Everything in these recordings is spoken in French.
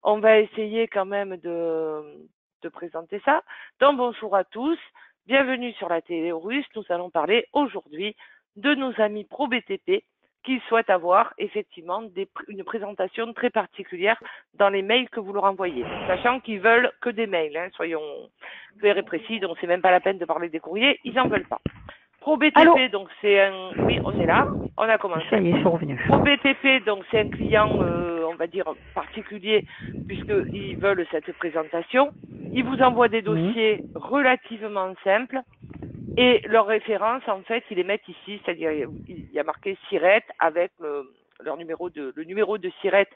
on va essayer quand même de présenter ça. Donc bonjour à tous, bienvenue sur la télé russe. Nous allons parler aujourd'hui de nos amis pro-BTP qui souhaitent avoir effectivement une présentation très particulière dans les mails que vous leur envoyez, sachant qu'ils veulent que des mails, hein, soyons clairs et précis, donc c'est même pas la peine de parler des courriers, ils n'en veulent pas. ProBTP, donc c'est un... Oui, on est là, on a commencé. Ça y est, ils sont revenus. ProBTP, donc c'est un client, on va dire, particulier, puisqu'ils veulent cette présentation. Ils vous envoient des dossiers relativement simples, et leurs références, en fait, ils les mettent ici, c'est-à-dire il y a marqué SIRET avec le numéro de SIRET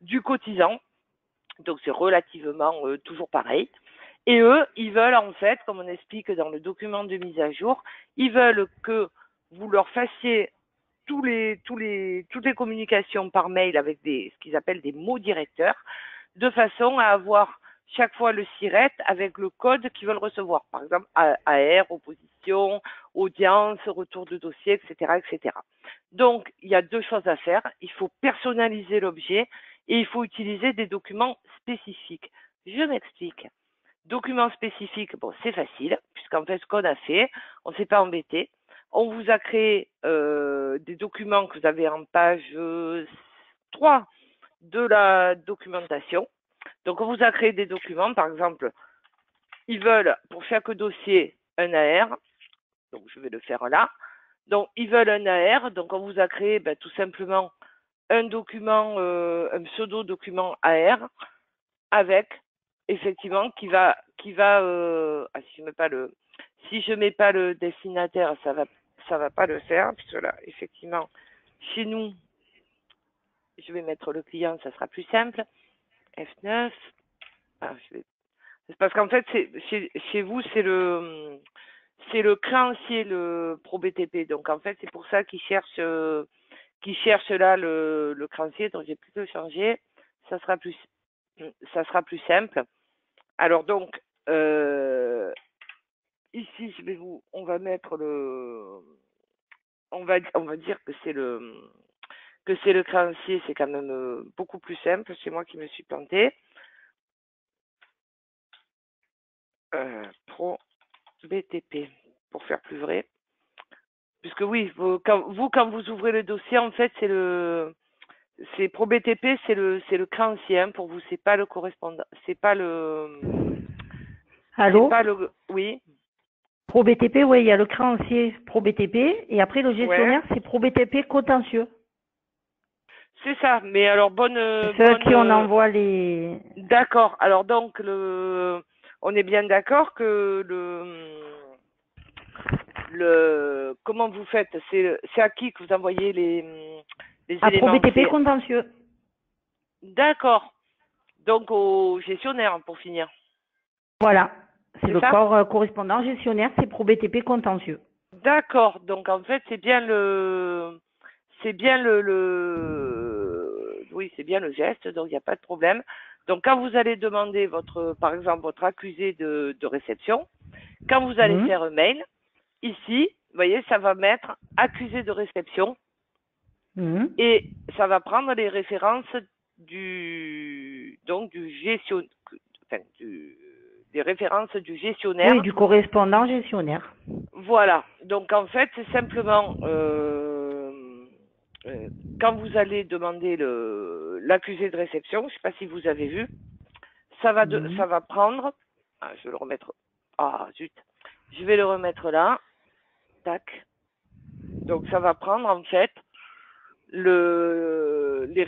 du cotisant, donc c'est relativement toujours pareil. Et eux, ils veulent en fait, comme on explique dans le document de mise à jour, ils veulent que vous leur fassiez toutes les communications par mail avec ce qu'ils appellent des mots directeurs, de façon à avoir chaque fois le SIRET avec le code qu'ils veulent recevoir. Par exemple, AR, opposition, audience, retour de dossier, etc., etc. Donc, il y a deux choses à faire. Il faut personnaliser l'objet et il faut utiliser des documents spécifiques. Je m'explique. Documents spécifiques, bon, c'est facile, puisqu'en fait, ce qu'on a fait, on ne s'est pas embêté. On vous a créé des documents que vous avez en page 3 de la documentation. Donc, on vous a créé des documents, par exemple, ils veulent pour chaque dossier un AR, donc je vais le faire là. Donc, ils veulent un AR, donc on vous a créé tout simplement un document, un pseudo-document AR avec effectivement si je mets pas le destinataire, ça va pas le faire, puisque là, effectivement, chez nous, je vais mettre le client, ça sera plus simple. F9. C'est parce qu'en fait, chez vous, c'est le créancier, le ProBTP. Donc en fait, c'est pour ça qu'ils cherchent là le créancier. Donc j'ai plutôt changé. Ça sera plus simple. Alors donc, ici, on va mettre on va dire que c'est le créancier, c'est quand même beaucoup plus simple. C'est moi qui me suis plantée. Pro BTP, pour faire plus vrai. Puisque oui, quand vous ouvrez le dossier, en fait, c'est Pro BTP, c'est le créancier, hein, pour vous, c'est pas le correspondant, c'est pas le... Allô? Oui. Pro BTP, oui, il y a le créancier Pro BTP et après le gestionnaire, Ouais. c'est Pro BTP contentieux. C'est ça, mais alors C'est ceux à qui on envoie les... D'accord, alors donc, on est bien d'accord que comment vous faites? C'est à qui que vous envoyez les À Pro éléments? BTP contentieux. D'accord, donc au gestionnaire pour finir. Voilà. C'est le Ça? corps correspondant gestionnaire, c'est Pro BTP contentieux. D'accord, donc en fait c'est bien oui, c'est bien le geste, donc il n'y a pas de problème. Donc quand vous allez demander par exemple votre accusé de réception, quand vous allez faire un mail, ici, vous voyez, ça va mettre accusé de réception et ça va prendre les références des références du gestionnaire. Oui, du correspondant gestionnaire. Voilà. Donc en fait, c'est simplement quand vous allez demander l'accusé de réception, je ne sais pas si vous avez vu, ça va prendre. Ah, je vais le remettre. Ah zut. Je vais le remettre là. Tac. Donc ça va prendre en fait les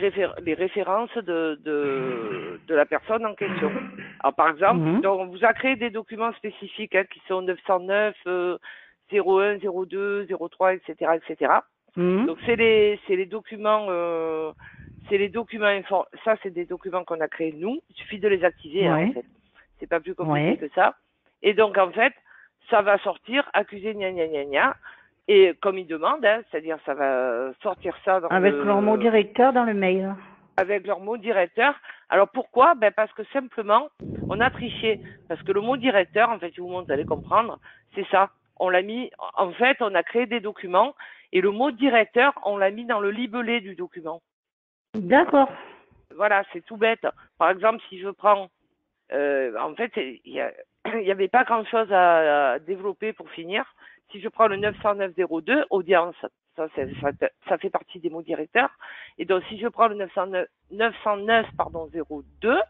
références de la personne en question. Alors par exemple, donc on vous a créé des documents spécifiques qui sont 909, 01, 02, 03, etc., etc. Donc c'est les documents, ça c'est des documents qu'on a créés nous. Il suffit de les activer en fait. C'est pas plus compliqué que ça. Et donc en fait, ça va sortir accusé gna gna gna gna. Et comme ils demandent, c'est-à-dire ça va sortir ça avec leur mot directeur dans le mail. Avec leur mot directeur. Alors pourquoi? Parce que simplement, on a triché. Parce que le mot directeur, en fait, vous allez comprendre, c'est ça. On l'a mis, en fait, on a créé des documents et le mot directeur, on l'a mis dans le libellé du document. D'accord. Voilà, c'est tout bête. Par exemple, si je prends, en fait, il y avait pas grand-chose à développer pour finir. Si je prends le 90902, audience, ça fait partie des mots directeurs. Et donc, si je prends le 909 pardon, 02,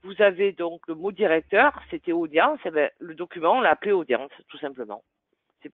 vous avez donc le mot directeur, c'était audience. Et ben, le document, on l'a appelé audience, tout simplement.